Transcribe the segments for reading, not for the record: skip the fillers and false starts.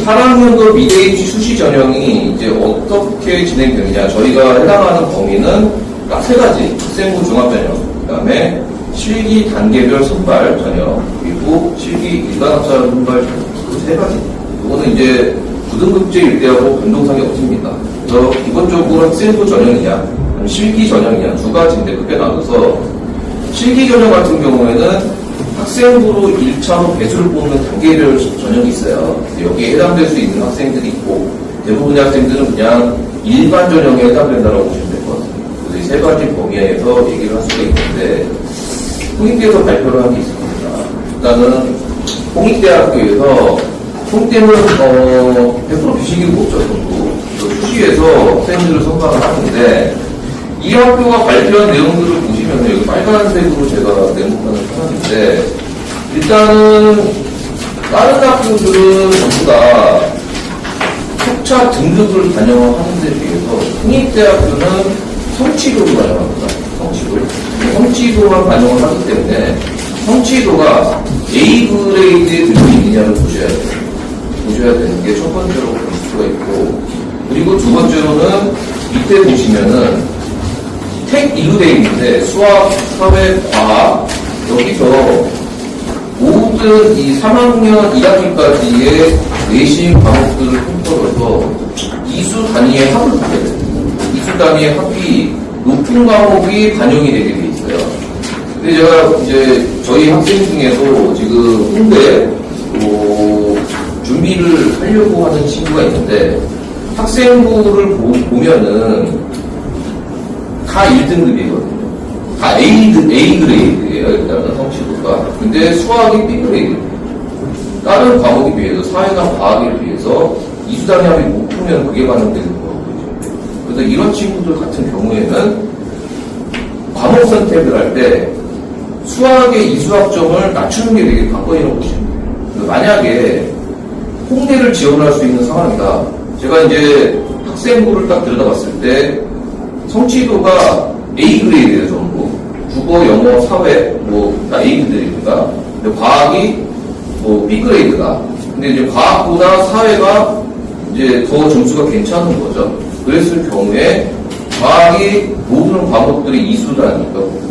28학년도 미대입시 수시 전형이 이제 어떻게 진행되느냐. 저희가 해당하는 범위는 딱 세 가지. 학생부 종합전형, 그 다음에 실기 단계별 선발 전형, 그리고 실기 일반학사 선발 전형. 그 세 가지. 이거는 이제 9등급제 일대하고 변동사항이 없습니다. 그래서 기본적으로 학생부 전형이냐, 실기 전형이냐, 두 가지인데 크게 나눠서 실기 전형 같은 경우에는 학생부로 1차로 배수를 뽑는 단계별 전형이 있어요. 여기에 해당될 수 있는 학생들이 있고 대부분의 학생들은 그냥 일반 전형에 해당된다고 보시면 될 것 같습니다. 그래서 이 세 가지 범위에서 얘기를 할 수가 있는데 홍익대에서 발표를 한 게 있습니다. 일단은 홍익대학교에서 홍익대는 100% 비시기고 없죠. 수시에서 학생들을 선발을 하는데 이 학교가 발표한 내용들을 보시면 여기 빨간색으로 제가 네모칸을 펴놨는데 일단은 다른 학교들은 전부 다 속차 등급을 반영하는 데 비해서 홍익대학교는 성취도를 반영합니다. 성취도만 반영을 하기 때문에 성취도가 A 그레이드의 등급이 있느냐를 보셔야 돼요. 보셔야 되는 게 첫 번째로 볼 수가 있고, 그리고 두 번째로는 밑에 보시면은 책 1로 되어 있는데 수학, 사회, 과학 여기서 모든 이 3학년 1학기까지의 내신 과목들을 통틀어서 이수 단위의 합을 보게 됩니다. 이수 단위의 합이 높은 과목이 반영이 되게 돼 있어요. 근데 제가 이제 저희 학생 중에도 지금 홍대 준비를 하려고 하는 친구가 있는데 학생부를 보면은 다 1등급이거든요. 다 A 그레이드예요. 일단은 성취도가. 근데 수학이 B 그레이드. 다른 과목에 비해서 사회나 과학에 비해서 이수단위 합이 높으면 그게 반영되는 거거든요. 그래서 이런 친구들 같은 경우에는 과목 선택을 할 때 수학의 이수학점을 낮추는 게 되게 관건이라고 보시면 돼요. 만약에 홍대를 지원할 수 있는 상황이다. 제가 이제 학생부를 딱 들여다봤을 때 성취도가 A 그레이드예요, 전부. 국어, 영어, 사회, 다 A 그레이드가. 근데 과학이 B 그레이드다. 근데 이제 과학보다 사회가 이제 더 점수가 괜찮은 거죠. 그랬을 경우에 과학이 모든 과목들이 이수단위,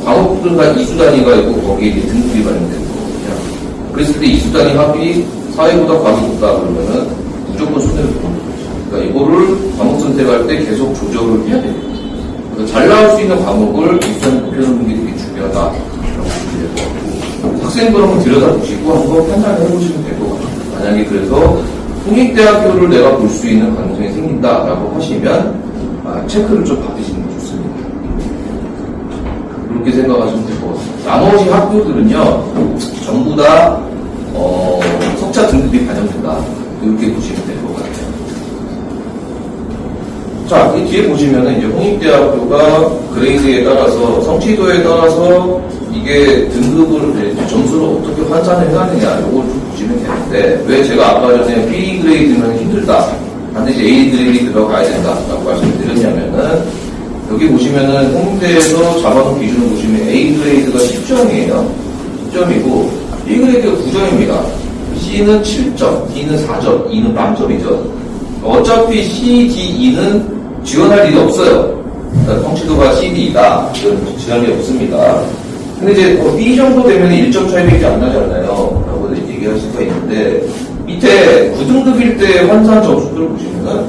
과목들은 다 이수단위가 있고 거기에 이제 등급이 반영되는 거거든요. 그랬을 때 이수단위 합이 사회보다 과학이 높다 그러면은 무조건 손해를 보는 거죠. 그러니까 이거를 과목 선택할 때 계속 조절을 해야 됩니다. 그래서 잘 나올 수 있는 과목을 우선 높여놓는 게 되게 중요하다라고 보시면 될 것 같고, 학생들 한번 들여다보시고 한번 판단해 보시면 될 것 같아요. 만약에 그래서 홍익대학교를 내가 볼 수 있는 가능성이 생긴다라고 하시면 체크를 좀 받으시는 게 좋습니다. 그렇게 생각하시면 될 것 같습니다. 나머지 학교들은요 전부 다 석차 등급이 반영된다 이렇게 보시면 될 것 같아요. 자, 이 뒤에 보시면은 이제 홍익대학교가 그레이드에 따라서 성취도에 따라서 이게 등급을 점수를 어떻게 환산을 하느냐 이걸 좀 보시면 되는데, 왜 제가 아까 전에 B 그레이드면 힘들다 반드시 A 그레이드 들어가야 된다라고 말씀을 드렸냐면은 여기 보시면은 홍대에서 잡아놓은 기준을 보시면 A 그레이드가 10점이에요. 10점이고 B 그레이드가 9점입니다. C는 7점, D는 4점, E는 빵점이죠. 어차피 C, D, E는 지원할 일이 없어요. 성취도가 C, D이다. 이런 지원이 없습니다. 근데 이제 B 정도 되면 1점 차이밖에 안 나잖아요. 라고 얘기할 수가 있는데, 밑에 9등급일 때 환산 점수들을 보시면은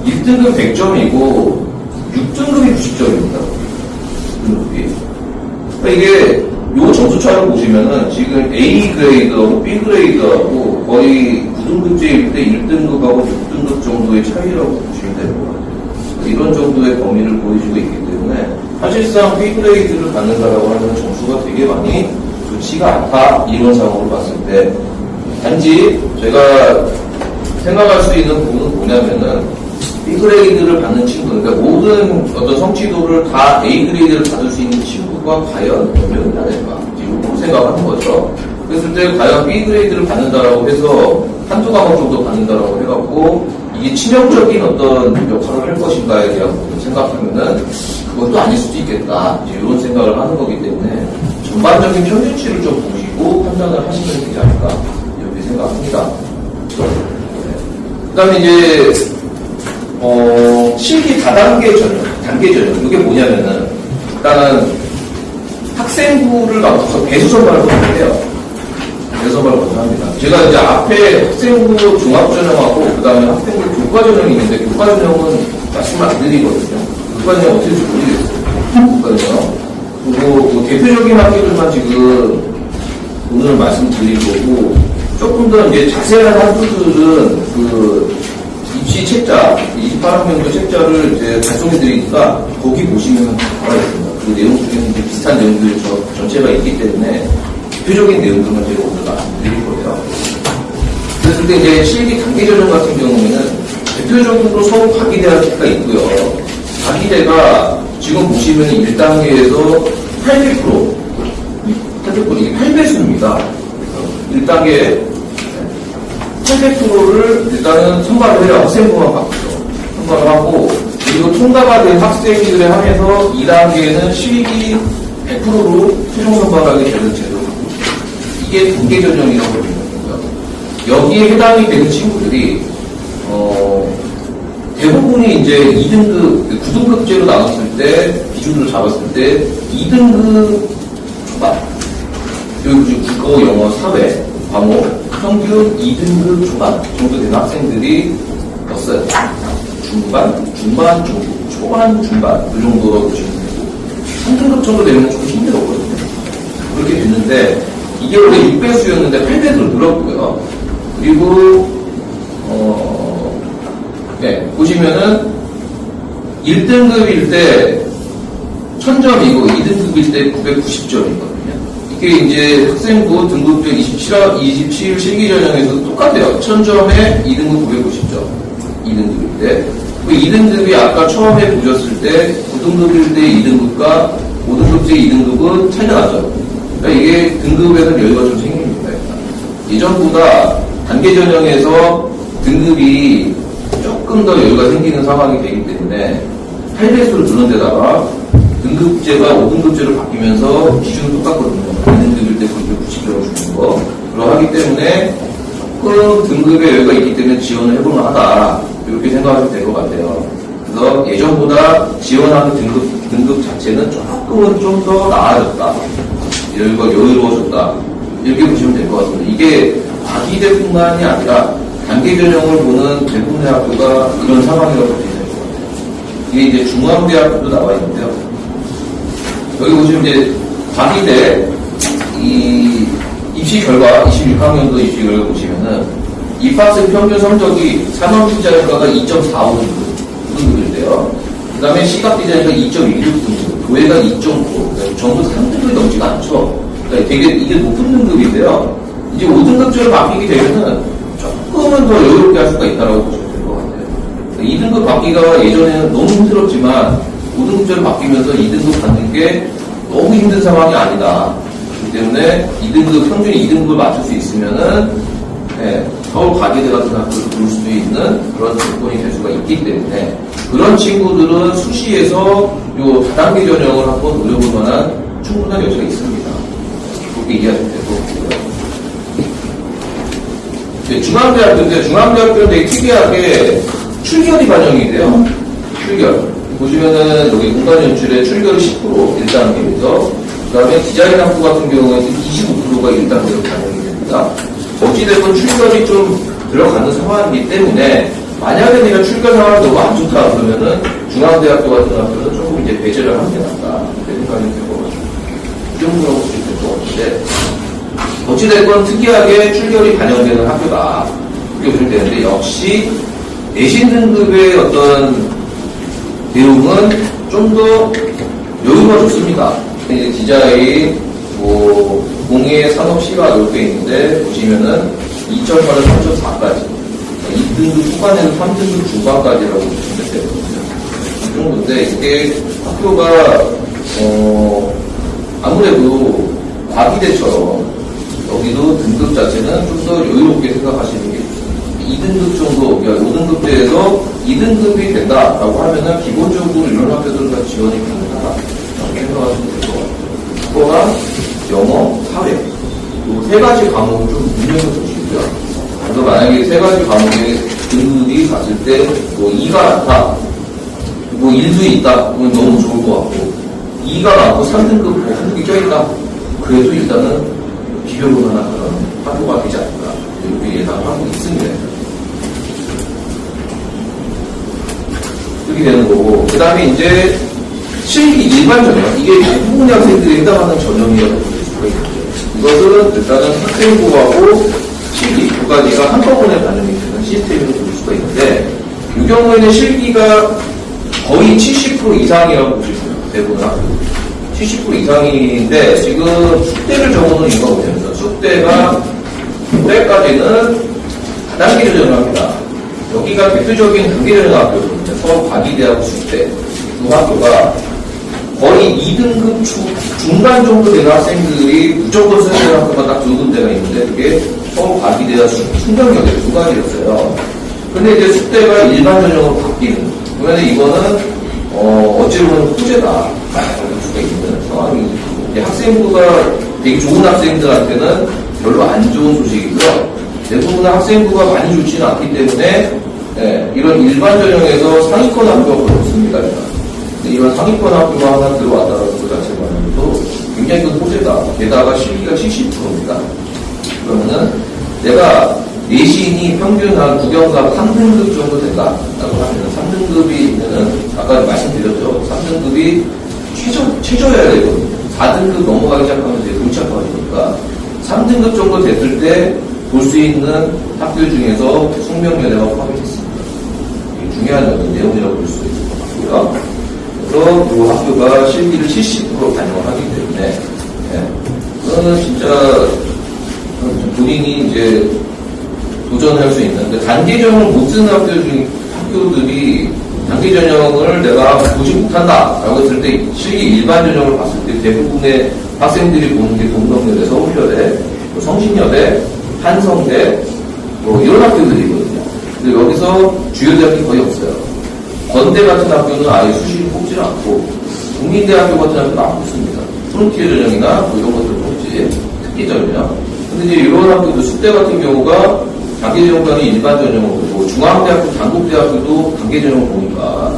1등급 100점이고 6등급이 90점입니다. 6등급이. 그러니까 이게 요 점수 차를 보시면은 지금 A 그레이드하고 B 그레이드하고 거의 9등급제일 때 1등급하고 6등급 정도의 차이라고 보시면 되는 것 같아요. 이런 정도의 범위를 보여주고 있기 때문에 사실상 B 그레이드를 받는다라고 하는 점수가 되게 많이 좋지가 않다. 이론상으로 봤을 때. 단지 제가 생각할 수 있는 부분은 뭐냐면은 B 그레이드를 받는 친구, 그러니까 모든 어떤 성취도를 다 A 그레이드를 받을 수 있는 친구가 과연 몇 명이나 될까? 지금 생각하는 거죠. 그랬을 때 과연 B 그레이드를 받는다라고 해서 한두 과목 정도 받는다라고 해갖고 이게 치명적인 어떤 역할을 할 것인가에 대한 부분을 생각하면은 그것도 아닐 수도 있겠다. 이런 생각을 하는 거기 때문에 전반적인 평균치를 좀 보시고 판단을 하시면 되지 않을까 이렇게 생각합니다. 네. 그 다음에 이제, 실기 다단계 전형, 단계 전형. 이게 뭐냐면은, 일단은 학생부를 나눠서 배수 선발을 먼저 해요. 배수 선발을 먼저 합니다. 제가 이제 앞에 학생부 종합전형하고, 그 다음에 학생부 교과전형이 있는데, 교과전형은 말씀을 안 드리거든요. 교과전형 어떻게 될지 모르겠어요. 교과전형. 그리고 뭐 대표적인 학교들만 지금 오늘 말씀드릴 거고, 조금 더 이제 자세한 학교들은 그 입시 책자, 28학년도 책자를 이제 발송해 드리니까 거기 보시면 나와 있습니다. 그 내용 중에는 이제 비슷한 내용들이 전체가 있기 때문에 대표적인 내용들만 제가 오늘 말씀드릴 거예요. 그랬을 때 이제 실기 단계 전형 같은 경우에는 대표적으로 서울 과기대가 있고요. 과기대가 지금 보시면 1단계에서 800%, 이게 8배수입니다. 1단계 800%를 일단은 선발을 해요. 학생부만 받고요. 선발을 하고, 그리고 통과가 된 학생들에 한해서 2단계에는 실기 100%로 최종 선발하게 되는 제도고, 이게 단계 전형이라고 부르는 거고요. 여기에 해당이 되는 친구들이, 대부분이 이제 2등급, 9등급제로 나눴을 때, 기준으로 잡았을 때, 2등급 초반, 여기 국어, 영어, 사회, 과목, 평균 2등급 초반 정도 되는 학생들이 없어요. 중반 정도, 초반, 중반, 그 정도로 보시면 되고, 3등급 정도 되면 조금 힘들었거든요. 그렇게 됐는데, 이게 원래 6배수였는데 8배수로 늘었고요. 그리고, 네, 보시면은 1등급일 때 1000점이고 2등급일 때 990점이거든요. 이게 이제 학생부 등급별 27일 실기 전형에서도 똑같아요. 1000점에 2등급 990점. 2등급일 때. 그 2등급이 아까 처음에 보셨을 때 9등급일 때 2등급과 5등급 때 2등급은 차이가 나죠. 그러니까 이게 등급에는 여유가 좀 생깁니다. 예전보다 단계 전형에서 등급이 조금 더 여유가 생기는 상황이 되기 때문에 8배수를 두는 데다가 등급제가 5등급제로 바뀌면서 기준은 똑같거든요. 2등급일 때 990점을 주는 거. 그러하기 때문에 조금 등급의 여유가 있기 때문에 지원을 해볼만 하다. 이렇게 생각하시면 될 것 같아요. 그래서 예전보다 지원하는 등급 자체는 조금은 좀 더 나아졌다. 여유가 여유로워졌다. 이렇게 보시면 될 것 같습니다. 이게 과기대뿐만이 아니라 단계 전형을 보는 대부분의 학교가 이런 상황이라고 보시면 될 것 같아요. 이게 이제 중앙대학교도 나와 있는데요. 여기 보시면 이제 과기대 이 입시 결과 26학년도 입시 결과 보시면은 입학생 평균 성적이 산업 디자인과가 2.45등급인데요. 그 다음에 시각 디자인과 2.16등급, 도예가 2.9, 전부 3등급이 넘지가 않죠. 그러니까 되게 이게 높은 등급인데요. 이제 5등급제로 바뀌게 되면은 조금은 더 여유롭게 할 수가 있다고 보시면 될 것 같아요. 2등급 받기가 예전에는 너무 힘들었지만 5등급제로 바뀌면서 2등급 받는 게 너무 힘든 상황이 아니다. 그렇기 때문에 2등급, 평균 2등급을 맞출 수 있으면은 서울 과기대 같은 학교를 부를 수도 있는 그런 조건이 될 수가 있기 때문에 그런 친구들은 수시에서 요 다단계 전형을 한번 노려볼 만한 충분한 여지가 있습니다. 그렇게 이해하시면 될 것 같고요. 중앙대학교인데 중앙대학교는 되게 특이하게 출결이 반영이 돼요. 출결. 보시면은 여기 공간 연출의 출결이 10% 1단계에서 그 다음에 디자인 학부 같은 경우에는 25%가 1단계로 반영이 됩니다. 어찌됐건 출결이 좀 들어가는 상황이기 때문에 만약에 내가 출결 상황이 너무 안 좋다 그러면은 중앙대학교 같은 학교는 조금 이제 배제를 하는 게 낫다 이렇게 생각이 되고 이 정도라고 보시면 될 것 같은데 어찌됐건 특이하게 출결이 반영되는 학교다 이렇게 보시면 되는데 역시 내신 등급의 어떤 내용은 좀 더 여유가 좋습니다. 디자인, 공예, 산업, 시각 이렇게 있는데 보시면은 2.8에서 3.4까지 2등급 후반에서 3등급 중반까지라고 보시면 되거든요. 이 정도인데 이게 학교가 아무래도 과기대처럼 여기도 등급 자체는 좀 더 여유롭게 생각하시는 게 2등급 정도, 5등급대에서 2등급이 된다라고 하면은 기본적으로 이런 학교들은 다 지원이 가능하다. 이렇게 생각하시면 될 것 같아요. 국어가 영어, 사회. 이 세 가지 과목을 좀 눈여겨 보시고요. 그래서 만약에 세 가지 과목에 등급이 봤을 때 뭐 2가 많다, 뭐 1도 있다, 그러면 너무 좋을 것 같고 2가 많고 3등급 뭐 한두 개 껴있다, 그래도 일단은 비교를 하나 그런 학교가 되지 않을까 이렇게 예상하고 있습니다. 이렇게 되는 거고, 그 다음에 이제 실기 일반 전형, 이게 대부분 학생들이 해당하는 전형이라고 볼 수가 있는데, 이것은 일단은 학생부하고 실기 두 가지가 한꺼번에 반영이 되는 시스템으로 볼 수가 있는데, 이 경우에는 실기가 거의 70% 이상이라고 보시면 돼요. 대부분 학교 70% 이상인데, 지금 숙대를 적어놓은 이유가 뭐냐면, 숙대가 때까지는 단계 전형을 합니다. 여기가 대표적인 단계 전형 학교거든요. 서울과기대하고 숙대 두 학교가 거의 2등급 중간 정도 되는 학생들이 무조건 써야 되는 학교가 딱 두 군데가 있는데, 그게 서울과기대와 충정여대 두 가지였어요. 근데 이제 숙대가 일반 전형으로 바뀌는, 그러면 이거는 어찌 보면 호재다 볼 수가 있는 상황이. 학생부가 되게 좋은 학생들한테는 별로 안 좋은 소식이고요. 대부분 학생부가 많이 좋지는 않기 때문에 이런 일반 전형에서 상위권 학교가 별로 없습니다. 이런 상위권 학교가 하나 들어왔다는 것 자체만으로도 굉장히 큰 호재다. 게다가 실기가 70%입니다. 그러면은 내가 내신이 평균 한 국영과 3등급 정도 된다라고 하면 3등급이 있는, 아까 말씀드렸죠. 3등급이 최저여야 되거든요. 4등급 넘어가기 시작하면 이제 골치 아파지니까 3등급 정도 됐을 때 볼 수 있는 학교 중에서 숙명여대가 포함됐습니다. 이게 중요한 내용이라고 볼 수 있을 것 같고요. 그래서 이 학교가 실기를 70% 반영을 하기 때문에, 그거는 진짜 본인이 이제 도전할 수 있는, 단계 전형을 못 쓰는 학교들이 단계 전형을 내가 보지 못한다라고 했을 때, 실기 일반 전형을 봤을 때 대부분의 학생들이 보는 게 동덕여대, 서울여대, 성신여대, 한성대, 뭐 이런 학교들이거든요. 근데 여기서 주요 대학이 거의 없어요. 건대 같은 학교는 아예 수시를 뽑지 않고, 국민대학교 같은 학교는 안 뽑습니다. 프론티어 전형이나 뭐 이런 것들 뽑지, 특기 전형. 근데 이제 이런 학교도 숙대 같은 경우가 단계 전형이 일반 전형으로 보고, 중앙대학교, 단국대학교도 단계 전형을 보니까,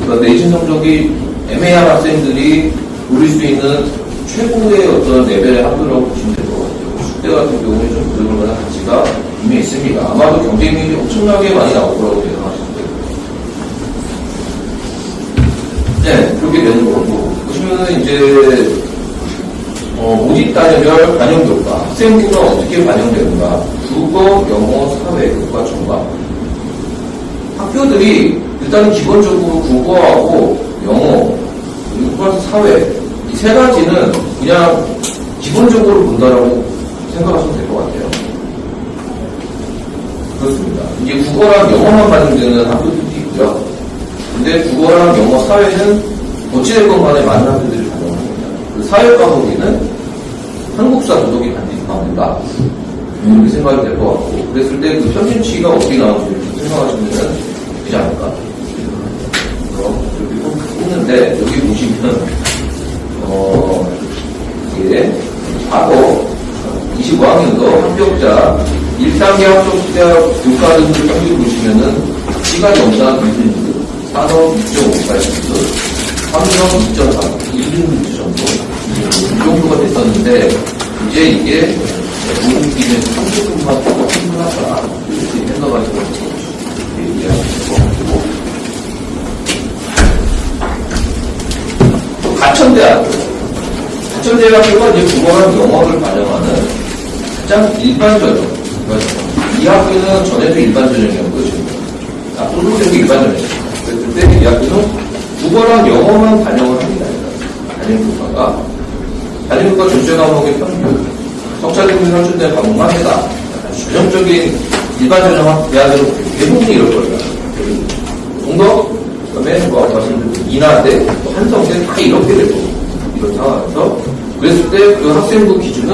그러니까 내신 성적이 애매한 학생들이 노릴 수 있는 최고의 어떤 레벨의 학교라고 보시면 될 것 같아요. 숙대 같은 경우에 좀 그럴 만한 가치가 이미 있습니다. 아마도 경쟁률이 엄청나게 많이 나올 거라고 생각하시면 돼요. 네, 그렇게 되는 거고, 보시면은 이제 모집 단위별 반영 교과, 학생부가 어떻게 반영되는가, 국어, 영어, 사회, 교과, 전반. 학교들이 일단은 기본적으로 국어하고 영어, 그리고 플러스 사회, 이 세 가지는 그냥 기본적으로 본다라고 생각하시면 될 것 같아요. 그렇습니다. 이제 국어랑 영어만 반영되는 학교들도 있고요. 근데 국어랑 영어, 사회는 어찌됐건 간에 많은 학교들이 반영합니다. 그 사회 과목에는 한국사 도덕이 반드시 나온다. 이렇게 생각이 될 것 같고, 그랬을 때 그 평균치가 어떻게 나오는지 이렇게 생각하시면 되지 않을까. 이렇게 뽑는데, 여기 보시면, 이게, 과거, 25학년도 합격자, 1단계 합격자 교과 등을 평균 보시면은, 시간 영상 1등급, 산업 2.58등급, 환경 2.4, 1등급 정도, 이 정도가 됐었는데, 이제 이게 모금기는 30분만 더 충분하다, 이렇게 생각하시고 얘기하는 것 같고, 또 가천대학교가 이제 국어랑 영어를 반영하는 가장 일반 전형. 이 학교는 전에도 일반 전형이었고요, 지금. 앞으로도 계속 일반 전형이었어요. 그때 이 학교는 국어랑 영어만 반영을 합니다. 단임교과 전체 과목의 평균, 석차등급 선출된 과목만 해다. 전형적인 일반 전형 대학은 대부분이 이럴 거예요. 동덕, 그 다음에 뭐 말씀드린 이나대, 한성대 다 이렇게 되고, 이런 상황에서 그랬을 때 그 학생부 기준은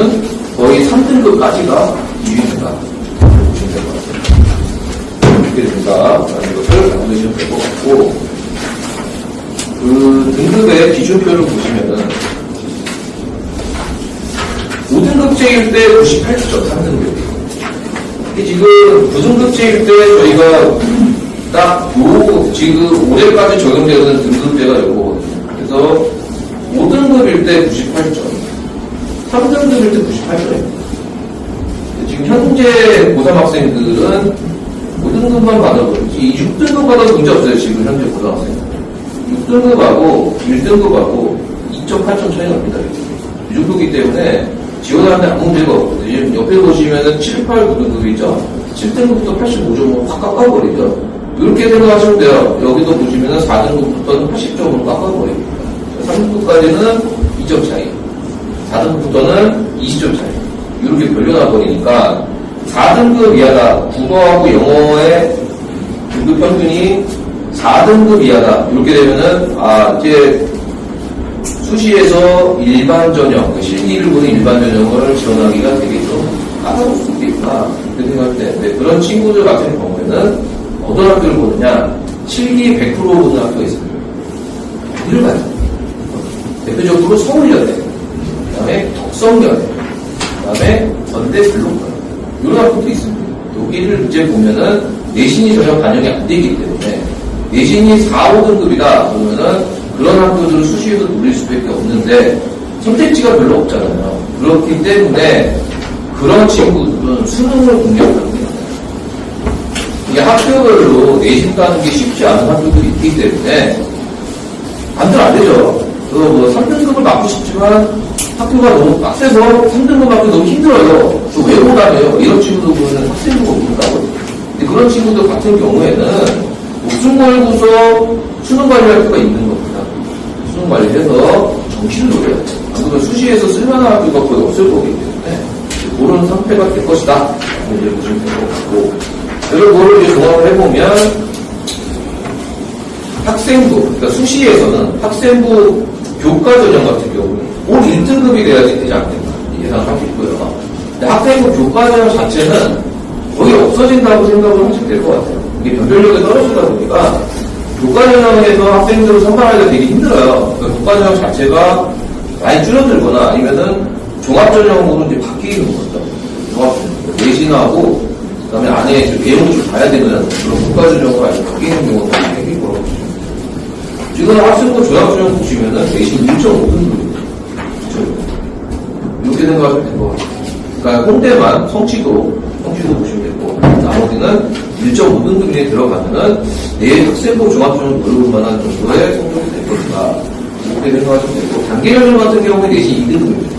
거의 3등급까지가 유효하다. 보시면 될 것 같아요. 이렇게 된다라는 것을 알고 계시면 될 것 같고, 그 등급의 기준표를 보시면은 5등급제일 때 98점 3등급이 이게 지금 부등급제일 때 저희가 딱 지금 올해까지 적용되는 등급제가 요거거든요. 그래서 5등급일 때 98점, 3등급일 때 98점입니다. 지금 현재 고3 학생들은 5등급만 받아버리지 6등급 받아도 문제 없어요. 지금 현재 고등학생 6등급하고 1등급하고 2.8점 차이 납니다. 이 정도이기 때문에 지원하는데 아무 문제가 없거든요. 옆에 보시면은 7, 8, 9등급이 있죠. 7등급부터 85점으로 확 깎아버리죠. 이렇게 생각하시면 돼요. 여기도 보시면은 4등급부터는 80점으로 깎아버립니다. 3등급까지는 2점 차이, 4등급부터는 20점 차이. 이렇게 벌려놔버리니까 4등급 이하다. 국어하고 영어의 등급 평균이 4등급 이하다. 이렇게 되면은, 이제 수시에서 일반 전형, 실기를 보는 일반 전형을 지원하기가 되게 좀 까다로울 수 있겠구나. 이렇게 생각할 때. 네, 그런 친구들 같은 경우에는 어떤 학교를 보느냐, 실기 100% 보는 학교가 있습니다. 어디를 가요? 대표적으로 서울여대, 그 다음에 덕성여대, 그 다음에 건대블록여대, 이런 학교도 있습니다. 여기를 이제 보면은 내신이 전혀 반영이 안 되기 때문에 내신이 4, 5등급이다 그러면은 그런 학교들을 수시에도 노릴 수밖에 없는데 선택지가 별로 없잖아요. 그렇기 때문에 그런 친구들은 수능을 공략하는 게 맞아요. 이게 학교별로 내신 따는 게 쉽지 않은 학교들이 있기 때문에 반대로 안 되죠. 뭐 3등급을 맞고 싶지만 학교가 너무 빡세서 3등급 맞기 너무 힘들어요. 또 왜 못하네요. 이런 친구들 보면 학생부가 못한다고. 근데 그런 친구들 같은 경우에는 목숨 걸고서 수능 관리할 수가 있는 겁니다. 수능 관리해서 정시를 노려야 돼요. 안 그러면 수시에서 쓸만한 학교가 거의 없을 거기 때문에 그런 상태가 될 것이다. 이제 보시면 될 것 같고. 그리고 그걸 이제 종합을 해보면 학생부, 그러니까 수시에서는 학생부 교과 전형 같은 경우는 올 1등급이 돼야지 되지 않겠나 예상할 수 있고요. 근데 학생부 교과 전형 자체는 거의 없어진다고 생각을 하시면 될 것 같아요. 이게 변별력이 떨어지다 보니까 교과 전형에서 학생들을 선발하기가 되게 힘들어요. 그러니까 교과 전형 자체가 많이 줄어들거나 아니면은 종합 전형으로 이제 바뀌는 거죠. 종합 전형. 내신하고 그다음에 안에 내용을 좀 봐야 되는 그런 교과 전형으로 아주 바뀌는 경우가 많이 생길 거라고 보시면 돼요. 지금 학생부 종합전형 보시면은 내신 1.5등급입니다. 이렇게 생각하시면 될 것 같아요. 그러니까 홍대만 성취도 보시면 되고 나머지는 1.5등급에 들어가면은 내 학생부 종합전형 노려볼 만한 정도의 성적이 될 것이다. 이렇게 생각하시면 되고 단계 전형 같은 경우에 내신 2등급입니다.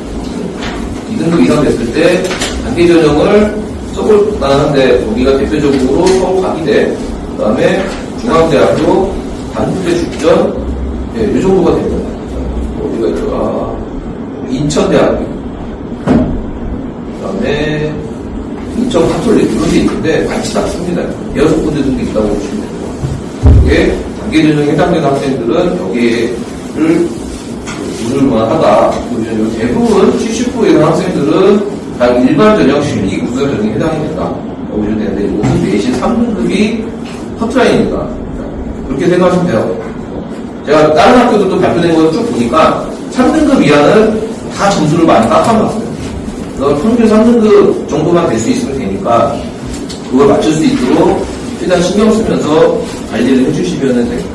2등급 이상 됐을 때 단계 전형을 써볼 만한데 여기가 대표적으로 서울과기대, 그 다음에 중앙대학교 단국대 축전, 이 정도가 됩니다. 어디가 있더라? 인천대학교, 그 다음에 인천 카톨릭 이런 게 있는데 많지 않습니다. 6군데 정도 있다고 보시면 되고 이게 단계 전형에 해당되는 학생들은 여기를 노릴만 하다. 대부분 70% 이상 학생들은 다 일반 전형 실기 구사 전형에 해당이 된다. 보시면 되는데 이것은 내신 3등급이 커트라인입니다. 그렇게 생각하시면 돼요. 제가 다른 학교들도 발표된 거 쭉 보니까 3등급 이하는 다 점수를 많이 깎아놨어요. 그래서 평균 3등급 정도만 될 수 있으면 되니까 그걸 맞출 수 있도록 최대한 신경 쓰면서 관리를 해주시면 됩니다.